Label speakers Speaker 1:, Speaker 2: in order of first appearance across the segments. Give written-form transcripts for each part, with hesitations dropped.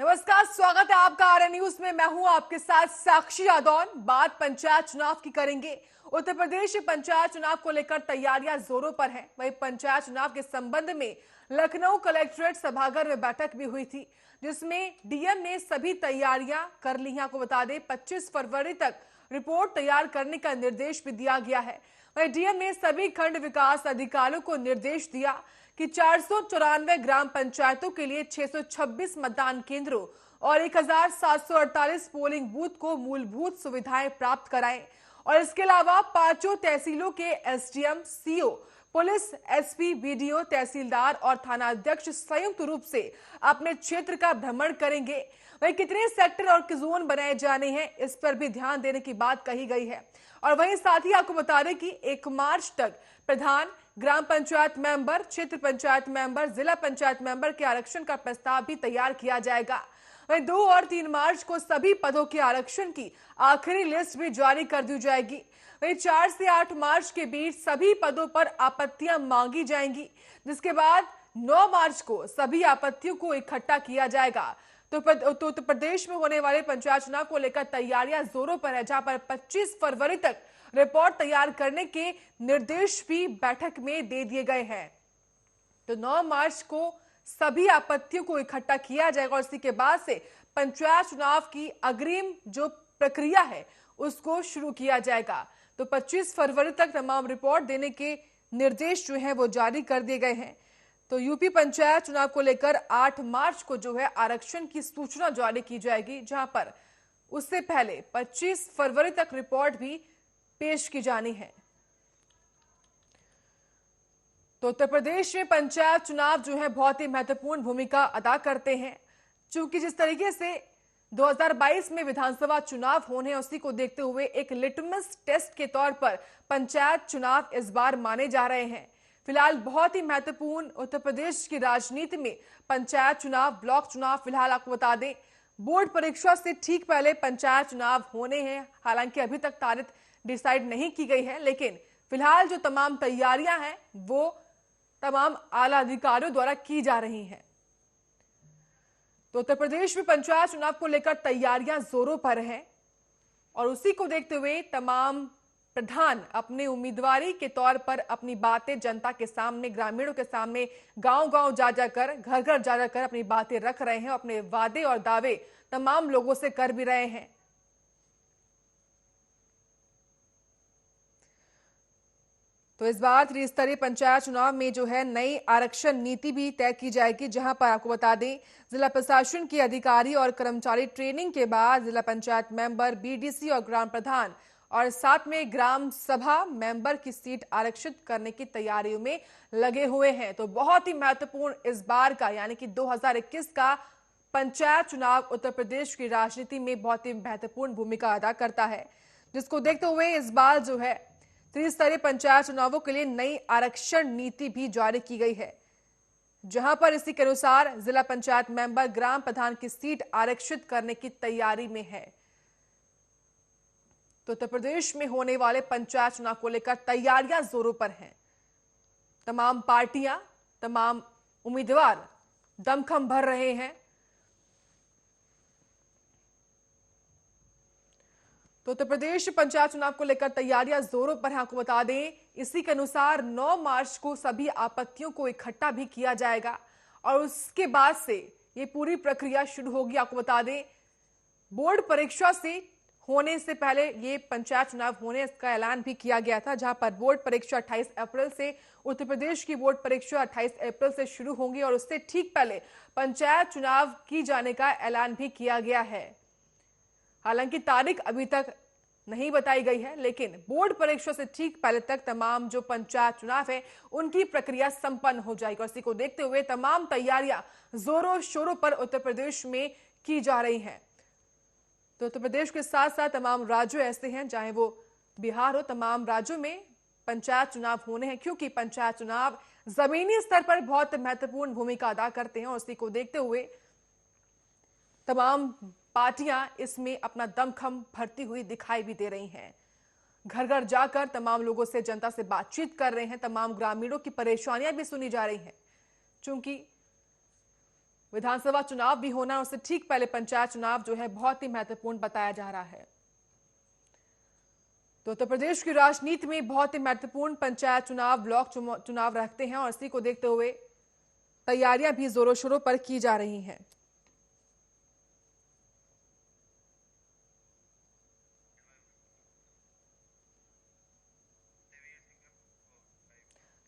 Speaker 1: नमस्कार, स्वागत है आपका आरएन न्यूज में। मैं हूं आपके साथ साक्षी यादव। बात पंचायत चुनाव की करेंगे। उत्तर प्रदेश में पंचायत चुनाव को लेकर तैयारियां जोरों पर हैं। वहीं पंचायत चुनाव के संबंध में लखनऊ कलेक्ट्रेट सभागार में बैठक भी हुई थी, जिसमें डीएम ने सभी तैयारियां कर ली हैं। आपको बता दें 25 फरवरी तक रिपोर्ट तैयार करने का निर्देश भी दिया गया है। वहीं डीएम ने सभी खंड विकास अधिकारियों को निर्देश दिया कि 494 ग्राम पंचायतों के लिए 626 मतदान केंद्रों और 1748 पोलिंग बूथ को मूलभूत सुविधाएं प्राप्त कराएं और इसके अलावा पांचों तहसीलों के SDM, CO, police, SP, BDO, तहसीलदार और थानाध्यक्ष संयुक्त रूप से अपने क्षेत्र का भ्रमण करेंगे। वहीं कितने सेक्टर और जोन बनाए जाने हैं, इस पर भी ध्यान देने की बात कही गई है। और वहीं साथ ही आपको बता दें कि 1 मार्च तक प्रधान, ग्राम पंचायत मेंबर, क्षेत्र पंचायत मेंबर, जिला पंचायत मेंबर के आरक्षण का प्रस्ताव भी तैयार किया जाएगा। वहीं 2 और 3 मार्च को सभी पदों के आरक्षण की आखिरी लिस्ट भी जारी कर दी जाएगी। वहीं 4 से 8 मार्च के बीच सभी पदों पर आपत्तियां मांगी जाएंगी, जिसके बाद 9 मार्च को सभी आपत्तियों को इकट्ठा किया जाएगा। तो उत्तर प्रदेश में होने वाले पंचायत चुनाव को लेकर तैयारियां जोरों पर है, जहां पर 25 फरवरी तक रिपोर्ट तैयार करने के निर्देश भी बैठक में दे दिए गए हैं। तो 9 मार्च को सभी आपत्तियों को इकट्ठा किया जाएगा और इसी के बाद से पंचायत चुनाव की अग्रिम जो प्रक्रिया है उसको शुरू किया जाएगा। तो 25 फरवरी तक तमाम रिपोर्ट देने के निर्देश जो है वो जारी कर दिए गए हैं। तो यूपी पंचायत चुनाव को लेकर 8 मार्च को जो है आरक्षण की सूचना जारी की जाएगी, जहां पर उससे पहले 25 फरवरी तक रिपोर्ट भी पेश की जानी है। तो उत्तर प्रदेश में पंचायत चुनाव जो है बहुत ही महत्वपूर्ण भूमिका अदा करते हैं, क्योंकि जिस तरीके से 2022 में विधानसभा चुनाव होने हैं, उसी को देखते हुए एक लिटमस टेस्ट के तौर पर पंचायत चुनाव इस बार माने जा रहे हैं। फिलहाल बहुत ही महत्वपूर्ण उत्तर प्रदेश की राजनीति में पंचायत चुनाव, ब्लॉक चुनाव, फिलहाल आपको बता दें बोर्ड परीक्षा से ठीक पहले पंचायत चुनाव होने हैं। हालांकि अभी तक तारीख डिसाइड नहीं की गई है, लेकिन फिलहाल जो तमाम तैयारियां हैं वो तमाम आला अधिकारियों द्वारा की जा रही हैं। तो उत्तर प्रदेश में पंचायत चुनाव को लेकर तैयारियां जोरों पर हैं और उसी को देखते हुए तमाम प्रधान अपने उम्मीदवारी के तौर पर अपनी बातें जनता के सामने, ग्रामीणों के सामने, गांव-गांव जा जाकर, घर-घर जा जाकर अपनी बातें रख रहे हैं। अपने वादे और दावे तमाम लोगों से कर भी रहे हैं। तो इस बार त्रिस्तरीय पंचायत चुनाव में जो है नई आरक्षण नीति भी तय की जाएगी, जहां पर आपको बता दें जिला प्रशासन के अधिकारी और कर्मचारी ट्रेनिंग के बाद जिला पंचायत मेंबर, बीडीसी और ग्राम प्रधान और साथ में ग्राम सभा मेंबर की सीट आरक्षित करने की तैयारियों में लगे हुए हैं। तो बहुत ही महत्वपूर्ण इस बार का यानी कि 2021 का पंचायत चुनाव उत्तर प्रदेश की राजनीति में बहुत ही महत्वपूर्ण भूमिका अदा करता है, जिसको देखते हुए इस बार जो है त्रिस्तरीय पंचायत चुनावों के लिए नई आरक्षण नीति भी जारी की गई है, जहां पर इसी के अनुसार जिला पंचायत मेंबर, ग्राम प्रधान की सीट आरक्षित करने की तैयारी में है। तो उत्तर प्रदेश में होने वाले पंचायत चुनाव को लेकर तैयारियां जोरों पर हैं। तमाम पार्टियां, तमाम उम्मीदवार दमखम भर रहे हैं। तो उत्तर प्रदेश पंचायत चुनाव को लेकर तैयारियां जोरों पर हैं। आपको बता दें इसी के अनुसार 9 मार्च को सभी आपत्तियों को इकट्ठा भी किया जाएगा और उसके बाद से ये पूरी प्रक्रिया शुरू होगी। आपको बता दें बोर्ड परीक्षा से होने से पहले ये पंचायत चुनाव होने इसका ऐलान भी किया गया था, जहां पर बोर्ड परीक्षा 28 अप्रैल से, उत्तर प्रदेश की बोर्ड परीक्षा 28 अप्रैल से शुरू होंगी और उससे ठीक पहले पंचायत चुनाव की जाने का ऐलान भी किया गया है। हालांकि तारीख अभी तक नहीं बताई गई है, लेकिन बोर्ड परीक्षा से ठीक पहले तक तमाम जो पंचायत चुनाव है उनकी प्रक्रिया संपन्न हो जाएगी और इसी को देखते हुए तमाम तैयारियां जोरों शोरों पर उत्तर प्रदेश में की जा रही हैं। तो उत्तर प्रदेश के साथ साथ तमाम राज्य ऐसे हैं, चाहे वो बिहार हो, तमाम राज्यों में पंचायत चुनाव होने हैं, क्योंकि पंचायत चुनाव जमीनी स्तर पर बहुत महत्वपूर्ण भूमिका अदा करते हैं और उसी को देखते हुए तमाम पार्टियां इसमें अपना दमखम भरती हुई दिखाई भी दे रही हैं। घर घर जाकर तमाम लोगों से, जनता से बातचीत कर रहे हैं। तमाम ग्रामीणों की परेशानियां भी सुनी जा रही हैं, क्योंकि विधानसभा चुनाव भी होना, उससे ठीक पहले पंचायत चुनाव जो है बहुत ही महत्वपूर्ण बताया जा रहा है। तो उत्तर प्रदेश की राजनीति में बहुत ही महत्वपूर्ण पंचायत चुनाव, ब्लॉक चुनाव रखते हैं और इसी को देखते हुए तैयारियां भी जोरों शोरों पर की जा रही हैं।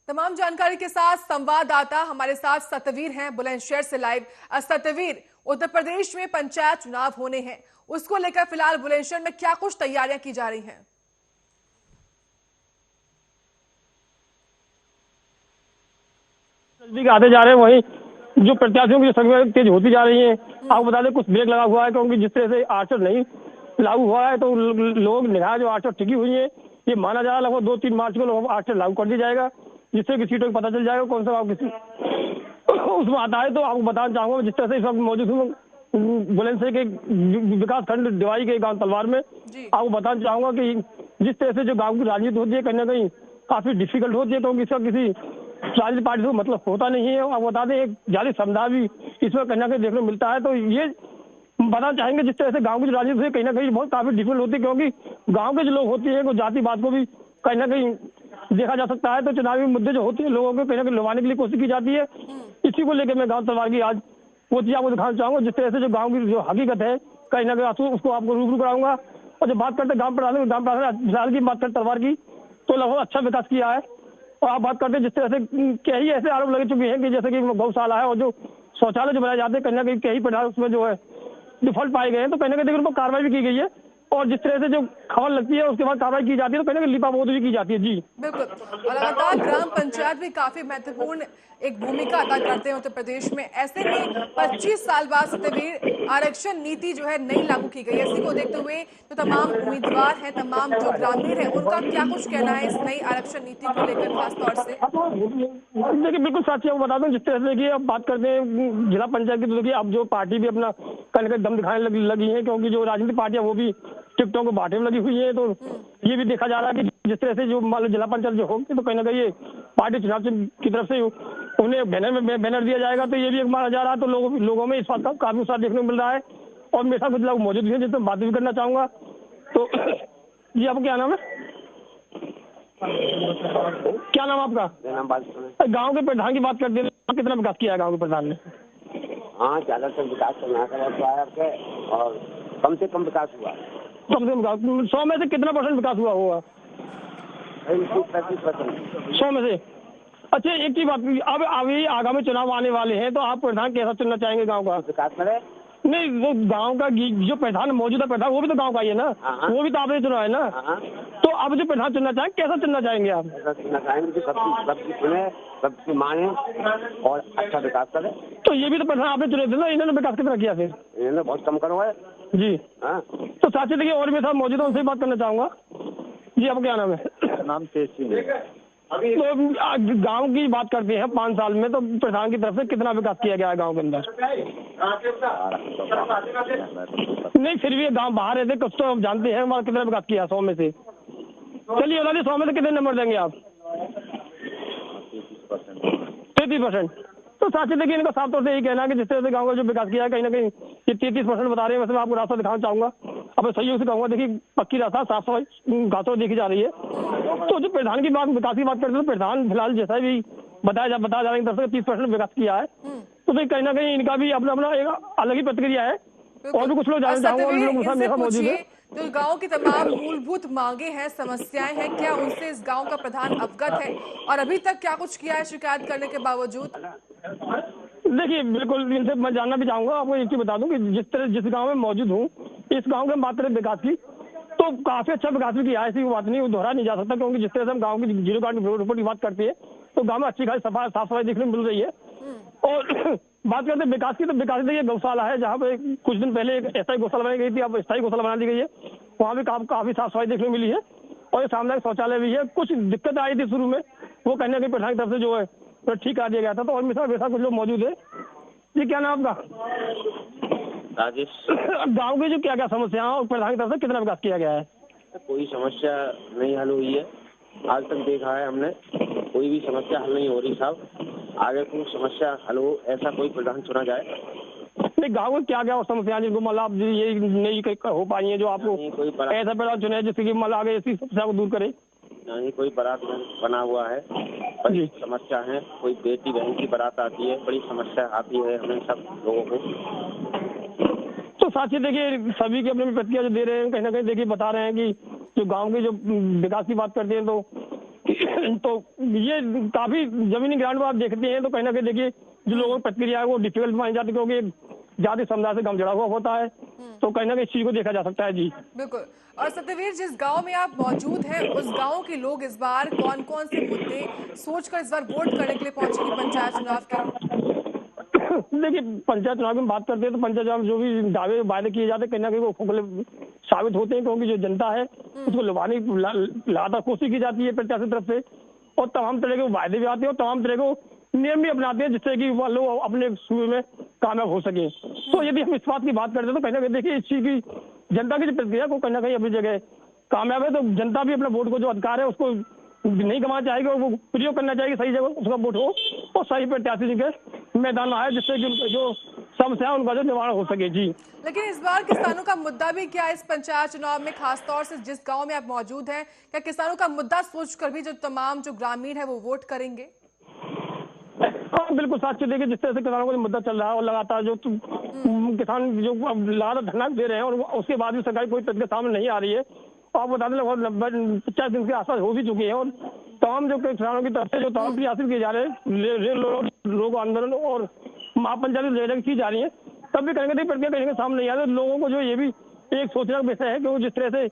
Speaker 1: तमाम जानकारी के साथ संवाददाता हमारे साथ सतवीर हैं बुलंदशहर से लाइव। सतवीर, उत्तर प्रदेश में पंचायत चुनाव होने हैं, उसको लेकर फिलहाल बुलंदशहर में क्या कुछ तैयारियां की जा रही हैं?
Speaker 2: नजदीक आते जा रहे हैं, वहीं जो प्रत्याशियों की संख्या तेज होती जा रही है। आपको बता दें कुछ ब्रेक लगा हुआ है, क्योंकि जिस तरह से आर्चर नहीं लागू हुआ है तो लोग निगाह जो आर्चर टिकी हुई है, ये माना जा रहा है लगभग 2-3 मार्च को लोग आर्चर लागू कर दिया जाएगा, जिससे कि सीटों को पता चल जाएगा कौन सा गाँव किसी उसमें आता है। तो आपको बताना चाहूंगा जिस तरह से इस वक्त मौजूद हूँ बुलंदशहर के विकास खंड दिवाई के गांव तलवार में। आपको बताना चाहूंगा कि जिस तरह से जो गांव की राजनीति होती है कहीं ना कहीं काफी डिफिकल्ट होती है, क्योंकि इसका किसी राजनीतिक पार्टी को मतलब होता नहीं है। आप बता दें एक जाली समुदाय भी इसमें कहीं ना कहीं देखने को मिलता है। तो ये बताना चाहेंगे जिस तरह से गांव की जो राजनीति है कहीं ना कहीं बहुत काफी डिफिकल्ट होती है, क्योंकि गांव के जो लोग होते हैं वो जातिवाद को भी कहीं ना कहीं देखा जा सकता है। तो चुनावी मुद्दे जो होते हैं लोगों को कहीं ना कहीं लुभाने के लिए कोशिश की जाती है। इसी को लेकर मैं गाँव तलवार की आज वो चीज आपको दिखाना चाहूंगा, जिस तरह से जो गाँव की जो हकीकत है कहीं ना कहीं उसको आपको रूबरू कराऊंगा। और जब बात करते गाँव प्रधान फिलहाल की बात करते तलवार की, तो लगभग अच्छा विकास किया है। और आप बात करते हैं जिस तरह से कई ऐसे आरोप लगे चुके हैं कि जैसे कि गौशाला है और जो शौचालय जो बनाए जाते हैं कहीं ना कहीं प्रधान उसमें जो है डिफॉल्ट पाए गए हैं, तो कहीं ना कहीं उन पर कार्रवाई भी की गई है। और जिस तरह से जो खबर लगती है उसके बाद कार्रवाई की जाती है, तो कहीं ना कहीं लिपापोत भी की जाती है। जी
Speaker 1: बिल्कुल। और लगातार ग्राम पंचायत भी काफी महत्वपूर्ण एक भूमिका अदा करते हैं उत्तर प्रदेश में। ऐसे में 25 साल बाद सतवीर आरक्षण नीति जो है नई लागू की गई है, इसी को देखते हुए जो तमाम उम्मीदवार हैं, तमाम जो ग्रामीण हैं, उनका क्या कुछ कहना है इस नई आरक्षण नीति को लेकर खास तौर से?
Speaker 2: देखिए बिल्कुल साथी आपको बता दूं, जिस तरह से कि अब बात करते हैं जिला पंचायत की, तो देखिए अब जो पार्टी भी अपना कहीं ना कहीं दम दिखाने लगी है, क्योंकि जो राजनीतिक पार्टियां वो भी टिकटों को बांटने में लगी हुई है। तो ये भी देखा जा रहा है कि जिस तरह से जो मान लो जिला पंचायत जो होगी तो कहीं ना कहीं ये पार्टी चुनाव की तरफ से उन्हें बैनर दिया जाएगा। तो ये भी एक माना जा रहा है। तो लोगों में इस बात का काफी उत्साह देखने को मिल रहा है। और मेरे साथ कुछ लोग मौजूद हैं जिससे बात भी करना चाहूंगा। तो जी आपका क्या नाम है? क्या नाम आपका? गांव के प्रधान की बात करते हैं, कितना विकास किया है गांव के प्रधान ने?
Speaker 3: हाँ, ज्यादातर विकास करना है और कम से कम विकास हुआ।
Speaker 2: कम से कम विकास 100 में से कितना % विकास हुआ होगा?
Speaker 3: 35%।
Speaker 2: 100 में से। अच्छा एक ही बात, अब अभी आगामी चुनाव आने वाले हैं, तो आप प्रधान कैसा चुनना चाहेंगे गांव का?
Speaker 3: विकास करे
Speaker 2: नहीं, वो गांव का जो प्रधान मौजूदा प्रधान वो भी तो गांव का ही है ना, वो भी तो आपने चुना है ना। तो अब जो प्रधान चुनना चाहेंगे कैसा चुनना चाहेंगे आप?
Speaker 3: ऐसा चुनना चाहेंगे कि सबकी सुने, सबकी माने और अच्छा विकास करे।
Speaker 2: तो ये भी तो प्रधान आपने चुने थे ना, इन्होंने विकास कितना किया फिर?
Speaker 3: इन्होंने बहुत कम करवाया
Speaker 2: जी।
Speaker 3: हाँ।
Speaker 2: तो साथी देखिए और मेरे साथ मौजूद है, उनसे बात करना चाहूंगा। जी आपका क्या नाम है?
Speaker 3: नाम तेज सिंह।
Speaker 2: तो गांव की बात करते हैं 5 साल में, तो प्रधान की तरफ से कितना विकास किया गया है गांव के अंदर? नहीं फिर भी गांव बाहर रहते कुछ तो हम जानते हैं हमारा कितना विकास किया 100 में से। चलिए बता 100 में से कितने नंबर देंगे आप? 33%। तो साथी देखिए इनका साफ तौर से यही कहना है कि जिस तरह से गाँव का जो विकास किया है कहीं ना कहीं ये 33% बता रहे हैं। वैसे मैं आपको रास्ता दिखाना चाहूंगा, अब सहयोग से कहूँगा। देखिए पक्की रास्ता, साफ सफाई घाटों देखी जा रही है। तो जो प्रधान की बात विकास की बात करते हैं, तो प्रधान फिलहाल जैसा भी बताया जा रहा है तरफ से 30% विकास किया है। तो फिर कहीं ना कहीं इनका भी अपना अपना एक अलग ही प्रतिक्रिया है। और भी कुछ लोग जानना चाहूंगा मौजूद है।
Speaker 1: जो गांव की तमाम मूलभूत मांगे हैं, समस्याएं हैं, क्या उनसे इस गांव का प्रधान अवगत है और अभी तक क्या कुछ किया है शिकायत करने के बावजूद?
Speaker 2: देखिए बिल्कुल इनसे मैं जानना भी चाहूंगा। आपको एक चीज बता दूं कि जिस गांव में मौजूद हूँ, इस गांव के बात करें विकास की तो काफी अच्छा विकास भी किया है। ऐसी बात नहीं, वो दोहरा नहीं जा सकता, क्योंकि जिस तरह से हम गांव की 0 कार्ड रिपोर्ट की बात करते हैं तो गांव में अच्छी खासी साफ सफाई देखने को मिल रही है। और बात करते हैं विकास की, तो विकास देखिए गौशाला है जहाँ पे कुछ दिन पहले एक अस्थायी गौशाला बनाई गई थी, अब स्थायी गौशाला बना दी गई है। वहाँ भी काफी साफ सफाई देखने को मिली है। और ये सामुदायिक शौचालय भी है। कुछ दिक्कत आई थी शुरू में, वो कहीं ना कहीं प्रधान की तरफ से जो है तो ठीक कर दिया गया था। तो और मेरे साथ कुछ लोग मौजूद है। जी क्या नाम आपका?
Speaker 3: राजेश।
Speaker 2: गाँव की जो क्या क्या समस्या और प्रधान की तरफ से कितना विकास किया गया है?
Speaker 3: कोई समस्या नहीं हल हुई है आज तक, देखा है हमने, कोई भी समस्या हल नहीं हो रही साहब। आगे कोई समस्या हल हो ऐसा कोई प्रधान चुना जाए।
Speaker 2: नहीं, गाँव में क्या क्या समस्या जिनको मतलब आप ये नहीं हो पाई है जो आपको ऐसा पहला चुने जिससे कि मतलब आगे ऐसी समस्या को दूर करे?
Speaker 3: नहीं, कोई बारात बना हुआ है, बड़ी समस्या है। कोई बेटी बहन की बारात आती है, बड़ी समस्या आती है हमें सब लोगों को।
Speaker 2: तो साथी देखिए, सभी की अपनी प्रतिक्रिया जो दे रहे हैं, कहीं ना कहीं देखिए बता रहे हैं कि जो गांव के जो विकास की बात करते हैं तो ये काफी जमीनी ग्राउंड में आप देखते हैं तो कहीं ना कहीं देखिए जो लोगों की प्रतिक्रिया है वो डिफिकल्ट मानी जाती है, क्योंकि जाति समुदाय से कम जुड़ा हुआ होता है, तो कहीं ना कहीं इस चीज को देखा जा सकता है। जी
Speaker 1: बिल्कुल। और सत्यवीर, जिस गांव में आप मौजूद हैं उस गांव के लोग इस बार कौन कौन से मुद्दे सोचकर इस बार वोट करने के लिए पहुंचेंगे पंचायत चुनाव के?
Speaker 2: देखिए, पंचायत चुनाव की बात करते हैं तो पंचायत चुनाव में जो भी दावे वायदे किए जाते हैं कहीं ना कहीं वो खोखले साबित होते हैं, क्योंकि जो जनता है उसको लुभाने की लगातार कोशिश की जाती है प्रत्याशी तरफ से, और तमाम तरह के वायदे भी आते हैं और तमाम तरह के नियम भी अपनाते हैं जिससे कि वो लोग अपने सूबे में कामयाब हो सके। तो यदि हम इस बात की बात करते हैं तो कहीं ना कहीं देखिए इस चीज की जनता की जो प्रतिक्रिया को कहीं ना कहीं अपनी जगह कामयाब है, तो जनता भी अपने वोट को जो अधिकार है उसको नहीं गंवाना चाहेगी और वो प्रयोग करना चाहेगी, सही जगह उसका वोट हो और सही प्रत्याशी के मैदान में आए जिससे कि जो समस्या है उनका जो निवारण हो सके। जी
Speaker 1: लेकिन इस बार किसानों का मुद्दा भी क्या है इस पंचायत चुनाव में, खासतौर से जिस गांव में आप मौजूद हैं, क्या किसानों का मुद्दा सोचकर भी जो तमाम जो ग्रामीण है वो वोट करेंगे?
Speaker 2: हाँ बिल्कुल साथ देखिए, जिस तरह से किसानों का मुद्दा चल रहा है और लगातार जो किसान जो लगातार धरना दे रहे हैं और उसके बाद भी सरकारी कोई प्रतिक्रिया सामने नहीं आ रही है। आप बता दें लगभग 50 दिन के आसपास हो भी चुकी है और तमाम जो किसानों की तरफ से जो तमाम प्रयास किए जा रहे हैं, लोग आंदोलन और महापंचायत की जा रही है, तब भी कहीं ना कहीं प्रतिक्रिया कहीं सामने नहीं आ रही। लोगों को जो ये भी एक सोचने का विषय है कि वो जिस तरह से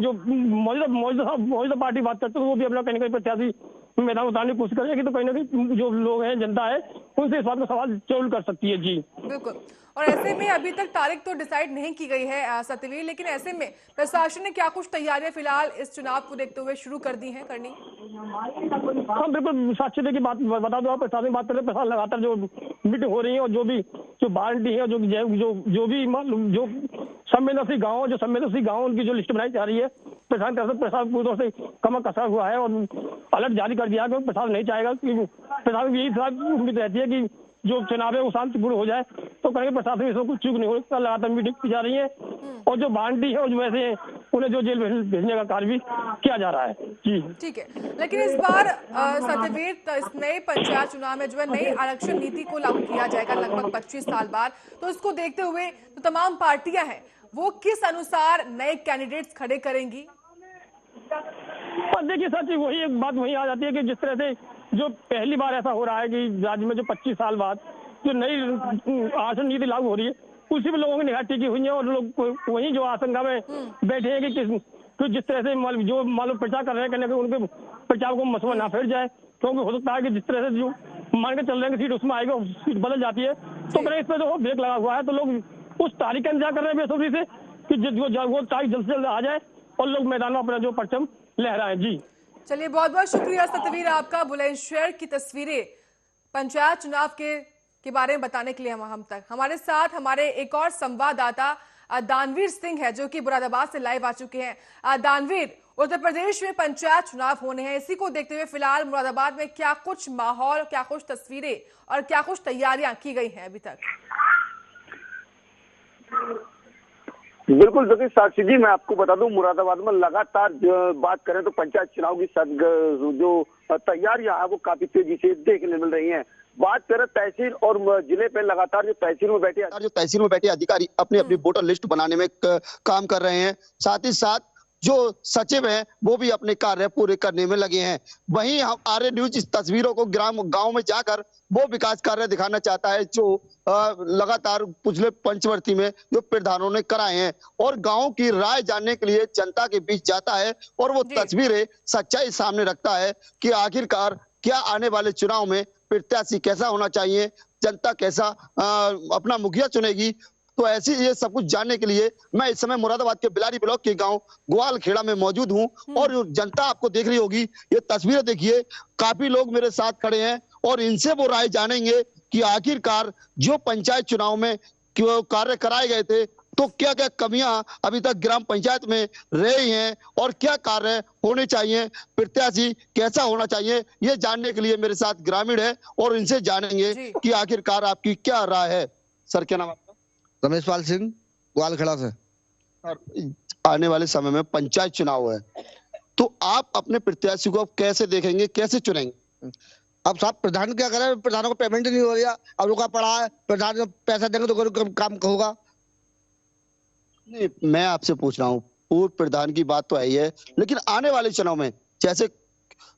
Speaker 2: जो मौजूदा पार्टी बात करते हैं वो भी अपना कहीं ना कहीं प्रत्याशी मैदान उतारने की कोशिश करेगी, तो कहीं ना कहीं जो लोग हैं, जनता है, उनसे इस बात का सवाल जरूर कर सकती है। जी
Speaker 1: बिल्कुल। और ऐसे में अभी तक तारीख तो डिसाइड नहीं की गई है सत्यवीर, लेकिन ऐसे में प्रशासन ने क्या कुछ तैयारियां फिलहाल इस चुनाव को देखते हुए शुरू कर दी हैं करनी?
Speaker 2: हाँ बिल्कुल साक्षी की बात बता दो, आप प्रशासन की बात करें, प्रशासन लगातार जो मीटिंग हो रही है और जो भी जो बाल्टी है जो भी जो संवेदनशील गाँव उनकी जो लिस्ट बनाई जा रही है, प्रशासन तरफ से प्रशासन पूरी तरह से कमर कसा हुआ है और अलर्ट जारी कर दिया है, क्योंकि प्रशासन नहीं चाहेगा कि प्रशासन की यही उम्मीद रहती है कि जो चुनाव है वो शांतिपूर्ण हो जाए, तो कहीं प्रशासन इसमें कुछ चूक नहीं हो। लगातार मीटिंग की जा रही है और जो बांटी है और जो वैसे उन्हें जो जेल भेजने का कार्य भी किया जा रहा है। जी
Speaker 1: ठीक है, लेकिन इस बार सत्यवीर इस नए पंचायत चुनाव में जो है नई आरक्षण नीति को लागू किया जाएगा लगभग 25 साल बाद, तो इसको देखते हुए जो तमाम पार्टियां हैं वो किस अनुसार नए कैंडिडेट्स खड़े करेंगी?
Speaker 2: और देखिए सच वही एक बात वही आ जाती है कि जिस तरह से जो पहली बार ऐसा हो रहा है कि राज्य में जो 25 साल बाद जो नई आरक्षण नीति लागू हो रही है उसी में लोगों की निगाह टिकी हुई है और लोग वही जो आशंका में बैठे हैं कि जिस तरह से जो मालूम प्रचार कर रहे हैं कहीं उनके प्रचार को मसवा ना फैल जाए, क्योंकि हो सकता है कि जिस तरह से जो मान के चल रहे हैं सीट उसमें आएगी और सीट बदल जाती है, तो कहीं इस पर जो ब्रेक लगा हुआ है, तो लोग उस तारीख का इंतजार कर रहे हैं बेसब्री से कि वो तारीख जल्द से जल्द आ जाए और लोग मैदान में अपना जो परचम लहराएं। जी
Speaker 1: चलिए, बहुत बहुत शुक्रिया सत्यवीर आपका बुलंदशहर की तस्वीरें पंचायत चुनाव के बारे में बताने के लिए हम तक। हमारे साथ हमारे एक और संवाददाता दानवीर सिंह है जो कि मुरादाबाद से लाइव आ चुके हैं। दानवीर, उत्तर प्रदेश में पंचायत चुनाव होने हैं, इसी को देखते हुए फिलहाल मुरादाबाद में क्या कुछ माहौल, क्या कुछ तस्वीरें और क्या कुछ तैयारियां की गई हैं अभी तक?
Speaker 4: बिल्कुल देखिए साक्षी जी, मैं आपको बता दूं मुरादाबाद में लगातार बात करें तो पंचायत चुनाव की जो तैयारियां है वो काफी तेजी से देखने मिल रही हैं। बात करें तहसील और जिले पे, लगातार जो तहसील में बैठे अधिकारी अपनी अपनी वोटर लिस्ट बनाने में काम कर रहे हैं, साथ ही साथ जो सचिव हैं वो भी अपने कार्य पूरे करने में लगे हैं। वहीं हम आर्य न्यूज इस तस्वीरों को गांव में जाकर वो विकास कार्य दिखाना चाहता है जो लगातार पिछले पंचवर्ती में जो प्रधानों ने कराए हैं, और गांव की राय जानने के लिए जनता के बीच जाता है और वो तस्वीरें सच्चाई सामने रखता है कि आखिरकार क्या आने वाले चुनाव में प्रत्याशी कैसा होना चाहिए, जनता कैसा अपना मुखिया चुनेगी। तो ऐसे ये सब कुछ जानने के लिए मैं इस समय मुरादाबाद के बिलारी ब्लॉक के गांव ग्वालखेड़ा में मौजूद हूं और जो जनता आपको देख रही होगी, ये तस्वीरें देखिए, काफी लोग मेरे साथ खड़े हैं और इनसे वो राय जानेंगे कि आखिरकार जो पंचायत चुनाव में कार्य कराए गए थे तो क्या क्या कमियां अभी तक ग्राम पंचायत में रही हैं और क्या कार्य होने चाहिए, प्रत्याशी कैसा होना चाहिए, ये जानने के लिए मेरे साथ ग्रामीण है और इनसे जानेंगे कि आखिरकार आपकी क्या राय है। सर क्या नाम आपका?
Speaker 5: रमेश पाल सिंह, ग्वालखेड़ा से।
Speaker 4: और आने वाले समय में पंचायत चुनाव है, तो आप अपने प्रत्याशी को अब कैसे देखेंगे, कैसे चुनेंगे?
Speaker 5: अब साहब प्रधान क्या करे, प्रधानों को पेमेंट नहीं हो रही है, अब रुका पड़ा है, प्रधान जब पैसा देंगे तो कोई काम होगा।
Speaker 4: नहीं, मैं आपसे पूछ रहा हूँ, पूर्व प्रधान की बात तो है ही है, लेकिन आने वाले चुनाव में जैसे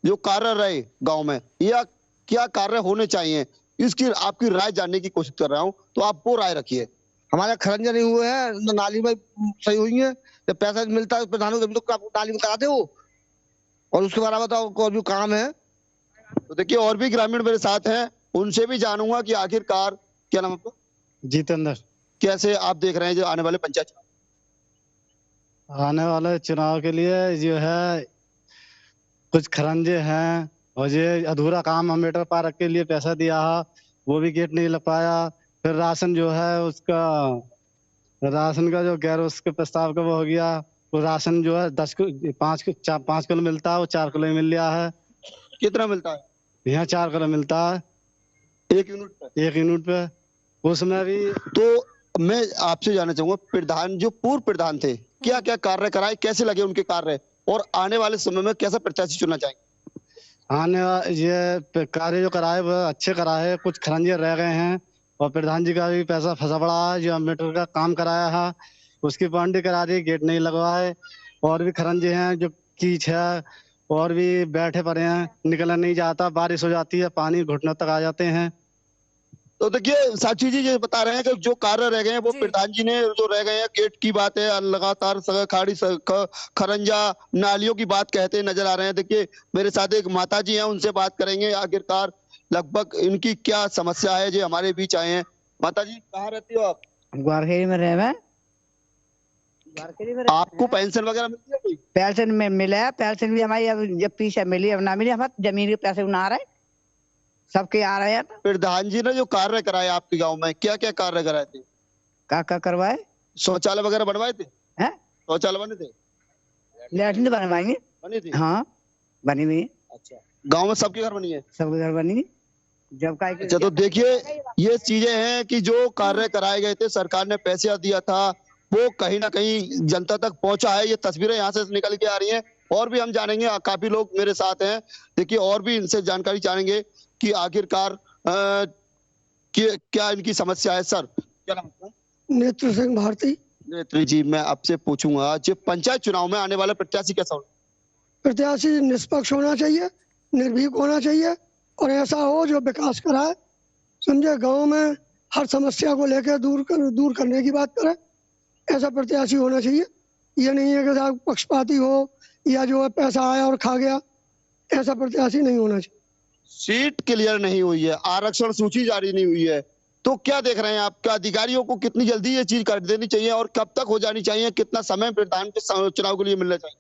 Speaker 4: जो कार्य रहे गांव में, या क्या कार्य होने चाहिए, इसकी आपकी राय जानने की कोशिश कर रहा हूँ, तो आप वो राय रखिए।
Speaker 5: हमारे खरंजे नहीं हुए हैं, न नाली में सही हुई है, जब पैसा मिलता है प्रधानों को तो नाली में कराते हो, और उसके बारे में तो कोई भी काम है।
Speaker 4: तो देखिए, और भी ग्रामीण मेरे साथ हैं, उनसे भी जानूंगा कि आखिरकार, क्या नाम आपका?
Speaker 6: जितेंद्र।
Speaker 4: कैसे आप देख रहे हैं जो आने वाले पंचायत चुनाव?
Speaker 6: आने वाले चुनाव के लिए जो है कुछ खरंजे हैं, और ये अधूरा काम अम्बेडकर पार्क के लिए पैसा दिया है, वो भी गेट नहीं लग पाया। फिर राशन जो है उसका, राशन का जो गैर उसके प्रस्ताव का वो हो गया, वो राशन जो है 5 किलो मिलता है, वो 4 किलो ही मिल रहा है।
Speaker 4: कितना मिलता है?
Speaker 6: यहाँ 4 किलो मिलता है
Speaker 4: 1 यूनिट पे।
Speaker 6: 1 यूनिट पे। उसमें भी
Speaker 4: तो मैं आपसे जानना चाहूंगा, प्रधान जो पूर्व प्रधान थे, क्या क्या कार्य कराए, कैसे लगे उनके कार्य, और आने वाले समय में कैसा प्रत्याशी चुनना चाहेंगे?
Speaker 6: ये कार्य जो कराए वो अच्छे कराए, कुछ खरंजे रह गए हैं, और प्रधान जी का भी पैसा फंसा पड़ा है। जो अम्बेडकर का काम कराया है उसकी बाउंड्री करा दी, गेट नहीं लगवाए। और भी खरंजे हैं जो कीच है, और भी बैठे पड़े हैं, निकलना नहीं जाता, बारिश हो जाती है पानी घुटनों तक आ जाते हैं।
Speaker 4: तो देखिए, साक्षी जी ये बता रहे हैं कि जो कार्य रह गए हैं वो
Speaker 1: जी।
Speaker 4: प्रधान जी ने जो रह गए हैं, गेट की बात है, लगातार खाड़ी खरंजा नालियों की बात कहते नजर आ रहे हैं। देखिए, मेरे साथ एक माता जी हैं, उनसे बात करेंगे आखिरकार लगभग इनकी क्या समस्या है, जो हमारे बीच आए हैं। माता जी, कहाँ रहती हो आप?
Speaker 7: ग्वारखेड़ी में रहे मैं।
Speaker 4: आपको पेंशन वगैरह मिलती है कोई?
Speaker 7: पेंशन में मिला, पेंशन भी हमारी अब जब पीछे मिली, अब ना मिली, हमारे जमीन के पैसे ना आ रहे, सबके आ रहे हैं।
Speaker 4: प्रधान जी ने जो कार्य कराए आपके गाँव में, क्या क्या कार्य कराए थे?
Speaker 7: क्या करवाए?
Speaker 4: शौचालय वगैरह बनवाए थे?
Speaker 7: हैं?
Speaker 4: शौचालय बने थे?
Speaker 7: लैट्रिन बनवाएंगे।
Speaker 4: बनी थी?
Speaker 7: हाँ, बनी हुई है।
Speaker 4: अच्छा, गाँव में सबके घर बनी है?
Speaker 7: सबके घर बनी। जब का
Speaker 4: अच्छा, तो देखिए, ये चीजें हैं कि जो कार्य कराए गए थे, सरकार ने पैसा दिया था, वो कहीं ना कहीं जनता तक पहुंचा है। ये तस्वीरें यहाँ से निकल के आ रही हैं, और भी हम जानेंगे, काफी लोग मेरे साथ हैं। देखिए, और भी इनसे जानकारी जानेंगे कि आखिरकार क्या इनकी समस्या है। सर, क्या नाम है?
Speaker 2: नेत्र सिंह भारती।
Speaker 4: नेत्री जी, मैं आपसे पूछूंगा, जो पंचायत चुनाव में आने वाला प्रत्याशी कैसा हो?
Speaker 2: प्रत्याशी निष्पक्ष होना चाहिए, निर्भीक होना चाहिए, और ऐसा हो जो विकास कराए, समझे, गांव में हर समस्या को लेकर दूर करने की बात करे, ऐसा प्रत्याशी होना चाहिए। ये नहीं है कि साहब पक्षपाती हो या जो है पैसा आया और खा गया, ऐसा प्रत्याशी नहीं होना चाहिए।
Speaker 4: सीट क्लियर नहीं हुई है, आरक्षण सूची जारी नहीं हुई है, तो क्या देख रहे हैं आप? क्या अधिकारियों को कितनी जल्दी ये चीज कर देनी चाहिए, और कब तक हो जानी चाहिए? कितना समय प्रधान के चुनाव के लिए मिलना चाहिए?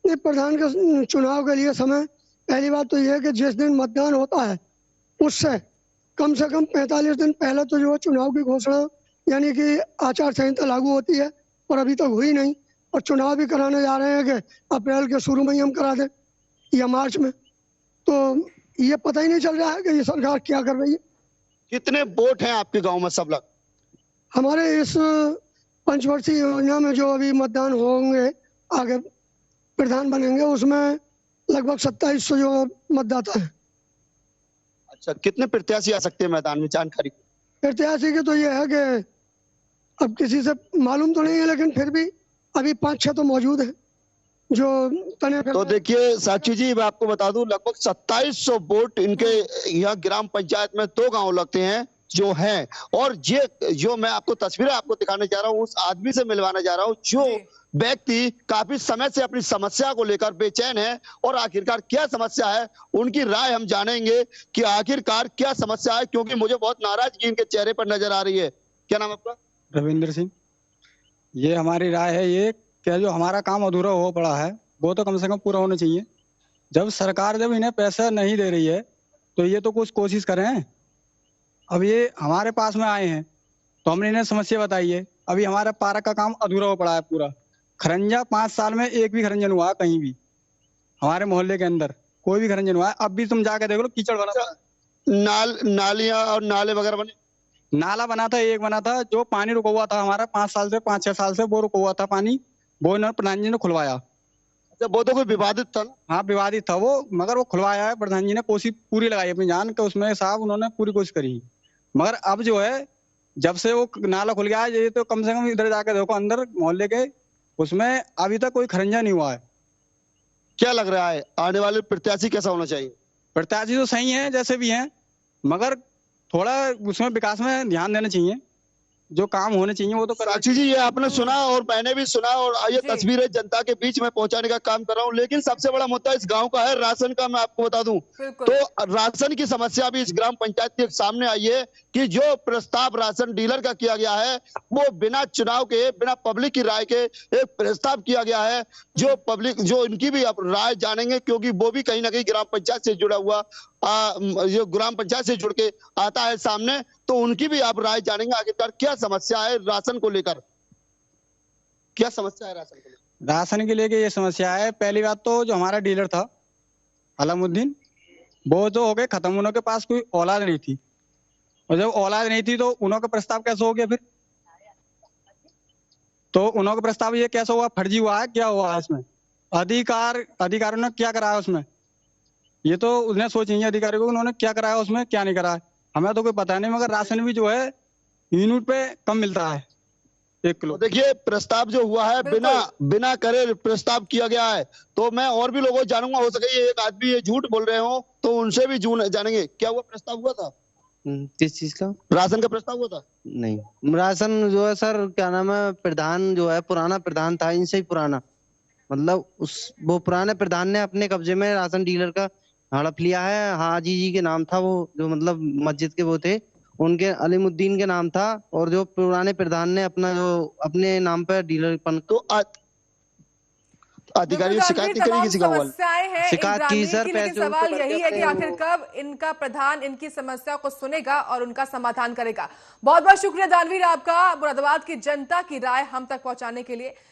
Speaker 2: ये प्रधान के चुनाव के लिए समय, पहली बात तो यह है कि जिस दिन मतदान होता है उससे कम से कम 45 दिन पहले तो जो है चुनाव की घोषणा, यानी कि आचार संहिता लागू होती है, और अभी तक हुई नहीं। और चुनाव भी कराने जा रहे हैं कि अप्रैल के शुरू में ही हम करा दें या मार्च में, तो ये पता ही नहीं चल रहा है कि ये सरकार क्या कर रही है।
Speaker 4: कितने वोट हैं आपके गांव में सब लग?
Speaker 2: हमारे इस पंचवर्षीय योजना में जो अभी मतदान होंगे, आगे प्रधान बनेंगे, उसमें लगभग 2700 जो मतदाता है।
Speaker 4: अच्छा, कितने प्रत्याशी आ सकते हैं मैदान में, जानकारी?
Speaker 2: प्रत्याशी के तो ये है कि अब किसी से मालूम तो नहीं है, लेकिन फिर भी अभी 5-6 तो मौजूद हैं जो तने।
Speaker 4: तो देखिए साक्षी जी, मैं आपको बता दूं, लगभग 2700 वोट इनके यहाँ ग्राम पंचायत में 2 गांव लगते हैं जो हैं। और ये जो मैं आपको तस्वीरें आपको दिखाने जा रहा हूँ, उस आदमी से मिलवाने जा रहा हूँ जो व्यक्ति काफी समय से अपनी समस्या को लेकर बेचैन है, और आखिरकार क्या समस्या है उनकी राय हम जानेंगे कि आखिरकार क्या समस्या है, क्योंकि मुझे बहुत नाराजगी इनके चेहरे पर नजर आ रही है। क्या नाम आपका?
Speaker 6: रविंद्र सिंह। ये हमारी राय है, ये क्या जो हमारा काम अधूरा हो पड़ा है वो तो कम से कम पूरा होना चाहिए। जब सरकार जब इन्हें पैसा नहीं दे रही है तो ये तो कुछ कोशिश करें। अब ये हमारे पास में आए हैं तो हमने इन्हें समस्या बताई है। अभी हमारा पार्क का काम अधूरा हो पड़ा है पूरा। खरंजा 5 साल में एक भी खरंजन हुआ कहीं भी, हमारे मोहल्ले के अंदर कोई भी खरंजन हुआ है। अब भी तुम जाके देख लो, कीचड़ भरा।
Speaker 4: नालियां और नाले वगैरह बने?
Speaker 6: नाला बना था, एक बना था, जो पानी रुका हुआ था हमारा 5-6 साल से वो रुका हुआ था पानी, वो इन्होंने प्रधान जी ने खुलवाया।
Speaker 5: अच्छा, वो तो कोई विवादित था ना?
Speaker 6: हाँ विवादित था वो, मगर वो खुलवाया है प्रधान जी ने, कोशिश पूरी लगाई अपनी जान के उसमें साहब, उन्होंने पूरी कोशिश करी। मगर अब जो है जब से वो नाला खुल गया है, ये तो कम से कम इधर जाके देखो अंदर मोहल्ले के, उसमें अभी तक कोई खरंजा नहीं हुआ है।
Speaker 5: क्या लग रहा है आने वाले प्रत्याशी कैसा होना चाहिए?
Speaker 6: प्रत्याशी तो सही है जैसे भी हैं, मगर थोड़ा उसमें विकास में ध्यान देना चाहिए, जो काम होने चाहिए वो तो करना
Speaker 5: साक्षी जी, ये आपने सुना और मैंने भी सुना, और ये
Speaker 1: जी।
Speaker 5: तस्वीरें जनता के बीच में पहुंचाने का काम कर रहा हूँ। लेकिन सबसे बड़ा मुद्दा इस गांव का है राशन का। मैं आपको बता दूं
Speaker 1: बिल्कुल।
Speaker 5: तो राशन की समस्या भी इस ग्राम पंचायत के सामने आई है कि जो प्रस्ताव राशन डीलर का किया गया है वो बिना चुनाव के, बिना पब्लिक की राय के एक प्रस्ताव किया गया है। जो पब्लिक, जो इनकी भी आप राय जानेंगे, क्योंकि वो भी कहीं ना कहीं ग्राम पंचायत से जुड़ा हुआ, जो ग्राम पंचायत से जुड़ के आता है सामने, तो उनकी भी आप राय जानेंगे आखिरकार क्या समस्या है राशन को लेकर। क्या समस्या है राशन को लेकर?
Speaker 6: राशन के लेके ये समस्या है। पहली बात तो जो हमारा डीलर था अलमुद्दीन, वो तो हो गए खत्म, उन्होंने के पास कोई औलाद नहीं थी, और जब औलाद नहीं थी तो उन्होंने का प्रस्ताव कैसे हो गया फिर? तो उन्होंने का प्रस्ताव ये कैसे हुआ? फर्जी हुआ है, क्या हुआ है इसमें? अधिकारियों ने क्या कराया उसमें? ये तो उन्हें सोचेंगे अधिकारी को, उन्होंने क्या कराया उसमें, क्या नहीं कराया, हमें तो कोई पता नहीं। मगर राशन भी जो है यूनिट पे कम मिलता है 1 किलो।
Speaker 5: देखिए, प्रस्ताव जो हुआ है बिना करे प्रस्ताव किया गया है। तो मैं और भी लोगों को जानूंगा, हो सके ये एक आदमी ये झूठ बोल रहे हो, तो उनसे भी जानेंगे क्या हुआ, प्रस्ताव हुआ था?
Speaker 8: किस चीज का?
Speaker 5: राशन का प्रस्ताव हुआ था?
Speaker 8: नहीं, राशन जो है सर, क्या नाम है, प्रधान जो है पुराना प्रधान था, इनसे ही पुराना, मतलब वो पुराने प्रधान ने अपने कब्जे में राशन डीलर का हड़प लिया है। हाजी जी के नाम था वो, जो मतलब मस्जिद के वो थे, उनके अलीमुद्दीन के नाम था, और जो पुराने प्रधान ने अपना जो अपने नाम पर डीलरपन
Speaker 5: तो अधिकारी ने शिकायत नहीं करी किसी का?
Speaker 1: समस्याएं हैं
Speaker 8: शिकायत की सर,
Speaker 1: लेकिन
Speaker 8: पैसे
Speaker 1: सवाल
Speaker 8: उनको
Speaker 1: यही है कि आखिर कब इनका प्रधान इनकी समस्या को सुनेगा और उनका समाधान करेगा। बहुत बहुत शुक्रिया दानवीर आपका, मुरादाबाद की जनता की राय हम तक पहुंचाने के लिए।